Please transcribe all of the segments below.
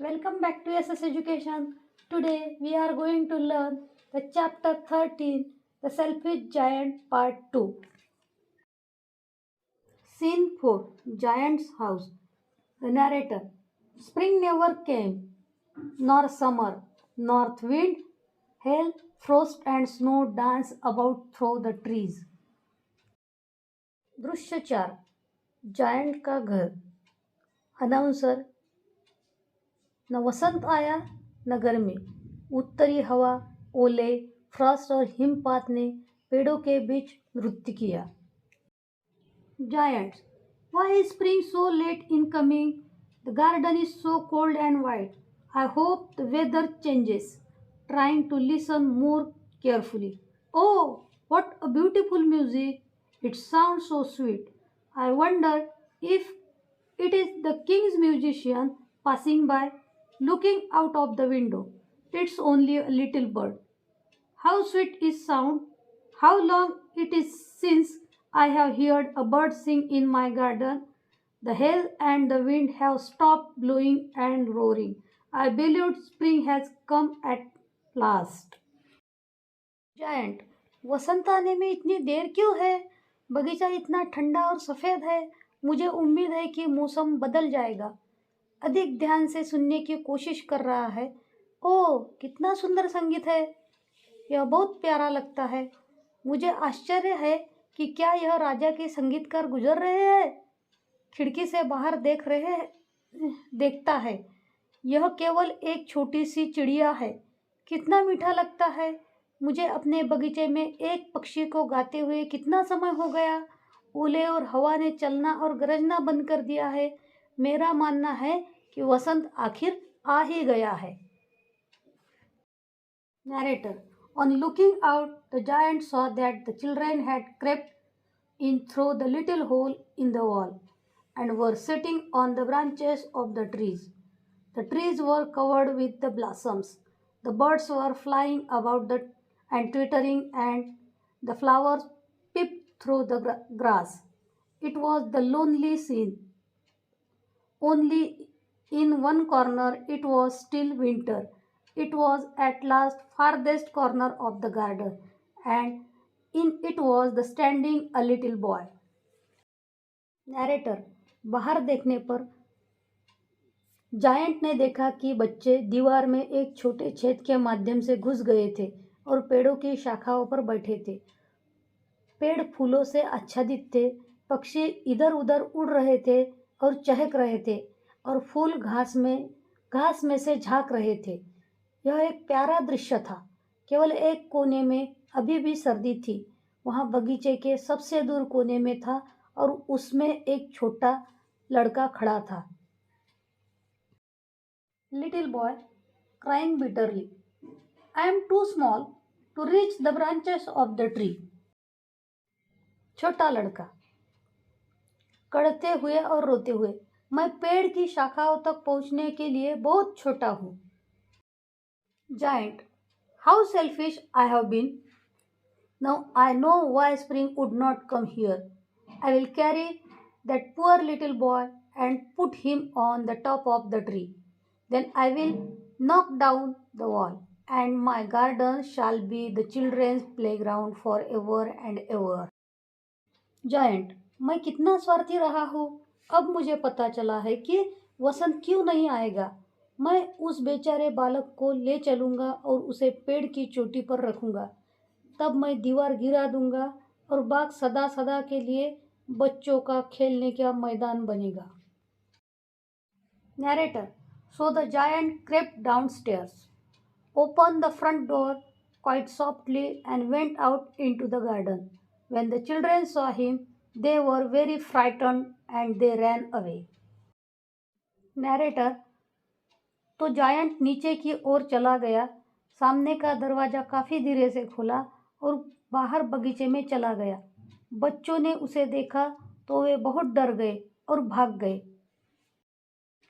Welcome back to SS Education. Today we are going to learn the chapter 13, The Selfish Giant Part 2. Scene 4, Giant's House. The narrator. Spring never came, nor summer, north wind, hail, frost and snow dance about through the trees. दृश्य 4, giant का घर. Announcer. न वसंत आया न गर्मी. उत्तरी हवा, ओले, फ्रॉस्ट और हिमपात ने पेड़ों के बीच नृत्य किया. Giants. Why is spring so late in coming? The garden is so cold and white. I hope the weather changes. Trying to listen more carefully. Oh, what a beautiful music. It sounds so sweet. I wonder if it is the king's musician passing by, looking out of the window. It's only a little bird. How sweet is sound. How long it is since I have heard a bird sing in my garden. The hail and the wind have stopped blowing and roaring. I believe spring has come at last. Giant. वसंत आने में इतनी देर क्यों है? बगीचा इतना ठंडा और सफ़ेद है. मुझे उम्मीद है कि मौसम बदल जाएगा. अधिक ध्यान से सुनने की कोशिश कर रहा है. ओह, कितना सुंदर संगीत है. यह बहुत प्यारा लगता है. मुझे आश्चर्य है कि क्या यह राजा के संगीतकार गुजर रहे हैं. खिड़की से बाहर देखता है. यह केवल एक छोटी सी चिड़िया है. कितना मीठा लगता है. मुझे अपने बगीचे में एक पक्षी को गाते हुए कितना समय हो गया. ओले और हवा ने चलना और गरजना बंद कर दिया है. मेरा मानना है कि वसंत आखिर आ ही गया है. Narrator. On looking out, the giant saw that the children had crept in through the little hole in the wall and were sitting on the branches of the trees. The trees were covered with the blossoms. The birds were flying about and twittering, and the flowers peeped through the grass. It was the lonely scene. Only in one corner it was still winter. It was at last farthest corner of the garden, and in it was the standing a little boy. Narrator. बाहर देखने पर giant ने देखा कि बच्चे दीवार में एक छोटे छेद के माध्यम से घुस गए थे और पेड़ों की शाखाओं पर बैठे थे. पेड़ फूलों से आच्छादित थे. पक्षी इधर उधर उड़ रहे थे और चहक रहे थे और फूल घास में से झांक रहे थे. यह एक प्यारा दृश्य था. केवल एक कोने में अभी भी सर्दी थी. वहाँ बगीचे के सबसे दूर कोने में था और उसमें एक छोटा लड़का खड़ा था. Little boy crying bitterly. I am too small to reach the branches of the tree. छोटा लड़का कड़ते हुए और रोते हुए. मैं पेड़ की शाखाओं तक पहुँचने के लिए बहुत छोटा हूँ. Giant. How selfish I have been. Now I know why spring would not come here. I will carry that poor little boy and put him on the top of the tree. Then I will knock down the wall, and my garden shall be the children's playground forever and ever. Giant. मैं कितना स्वार्थी रहा हूँ. अब मुझे पता चला है कि वसंत क्यों नहीं आएगा. मैं उस बेचारे बालक को ले चलूँगा और उसे पेड़ की चोटी पर रखूँगा. तब मैं दीवार गिरा दूँगा और बाग सदा सदा के लिए बच्चों का खेलने का मैदान बनेगा. Narrator. So the giant crept downstairs, opened the front door quite softly and went out into the garden. When the children saw him, they were very frightened and they ran away. Narrator. तो giant नीचे की ओर चला गया. सामने का दरवाज़ा काफ़ी धीरे से खोला और बाहर बगीचे में चला गया. बच्चों ने उसे देखा तो वे बहुत डर गए और भाग गए.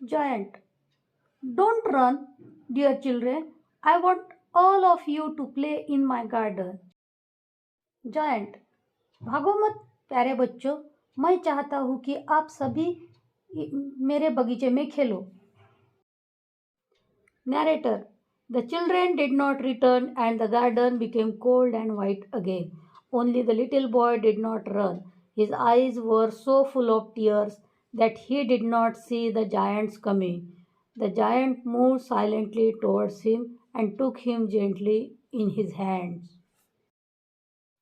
Giant. Don't run, dear children. I want all of you to play in my garden. Giant. भागो मत प्यारे बच्चों. मैं चाहता हूँ कि आप सभी मेरे बगीचे में खेलो. Narrator. The children did not return, and the garden became cold and white again. Only the little boy did not run. His eyes were so full of tears that he did not see the giants coming. The giant moved silently towards him and took him gently in his hands.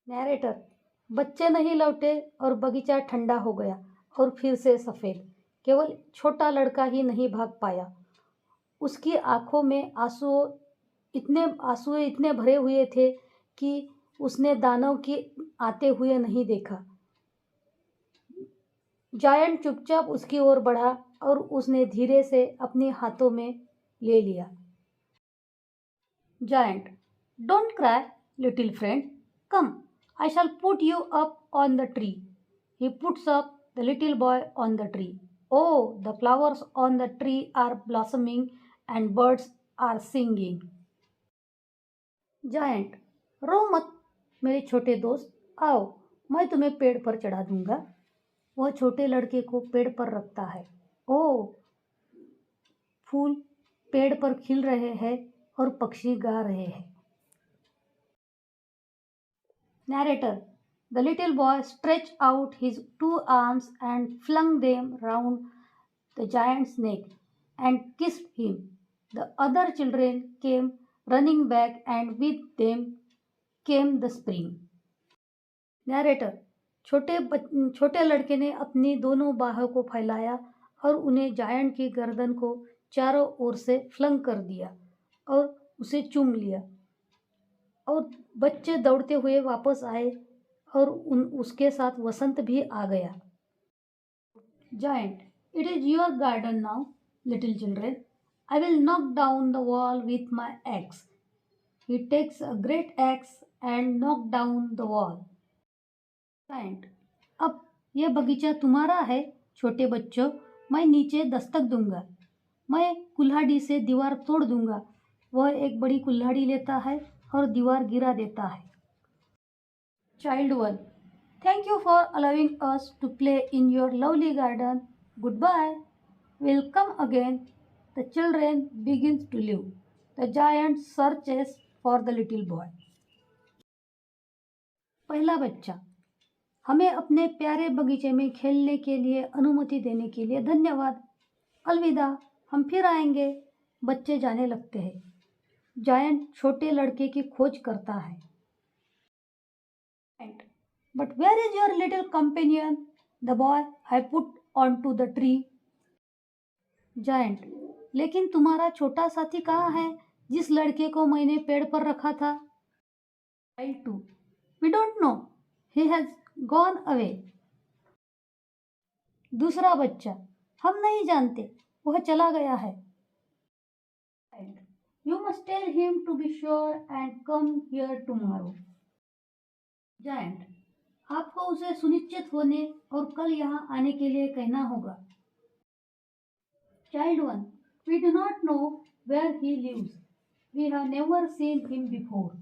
Narrator. बच्चे नहीं लौटे और बगीचा ठंडा हो गया और फिर से सफ़ेद. केवल छोटा लड़का ही नहीं भाग पाया. उसकी आंखों में आंसू इतने भरे हुए थे कि उसने दानव की आते हुए नहीं देखा. जायंट चुपचाप उसकी ओर बढ़ा और उसने धीरे से अपने हाथों में ले लिया. Giant. Don't cry little friend, come, I shall put you up on the tree. He puts up the little boy on the tree. Oh, the flowers on the tree are blossoming and birds are singing. Giant. रो मत मेरे छोटे दोस्त, आओ मैं तुम्हें पेड़ पर चढ़ा दूंगा. वह छोटे लड़के को पेड़ पर रखता है. ओह, फूल पेड़ पर खिल रहे हैं और पक्षी गा रहे हैं. Narrator. The little boy stretched out his 2 arms and flung them round the giant's neck and kissed him. The other children came running back, and with them came the spring. Narrator. छोटे लड़के ने अपनी दोनों बाहों को फैलाया और उन्हें जायंट की गर्दन को चारों ओर से फ्लंग कर दिया और उसे चूम लिया. और बच्चे दौड़ते हुए वापस आए और उसके साथ वसंत भी आ गया. Giant. It is your garden now, little children. I will knock down the wall with my axe. He takes a great axe and knocked down the wall. Giant. अब यह बगीचा तुम्हारा है छोटे बच्चों. मैं नीचे दस्तक दूंगा. मैं कुल्हाड़ी से दीवार तोड़ दूंगा. वह एक बड़ी कुल्हाड़ी लेता है और दीवार गिरा देता है. Child 1. Thank you for allowing us to play in your lovely garden. Goodbye. We'll come again. The children begins to leave. The giant searches for the little boy. पहला बच्चा. हमें अपने प्यारे बगीचे में खेलने के लिए अनुमति देने के लिए धन्यवाद. अलविदा, हम फिर आएंगे. बच्चे जाने लगते हैं. जायंट छोटे लड़के की खोज करता है. But where is your little companion, the boy I put onto the tree? Giant. लेकिन तुम्हारा छोटा साथी कहाँ है जिस लड़के को मैंने पेड़ पर रखा था? Child 2. We don't know. He has gone away. दूसरा बच्चा. हम नहीं जानते, वह चला गया है. You must tell him to be sure and come here tomorrow. Giant. आपको उसे सुनिश्चित होने और कल यहाँ आने के लिए कहना होगा. Child 1. We do not know where he lives. We have never seen him before.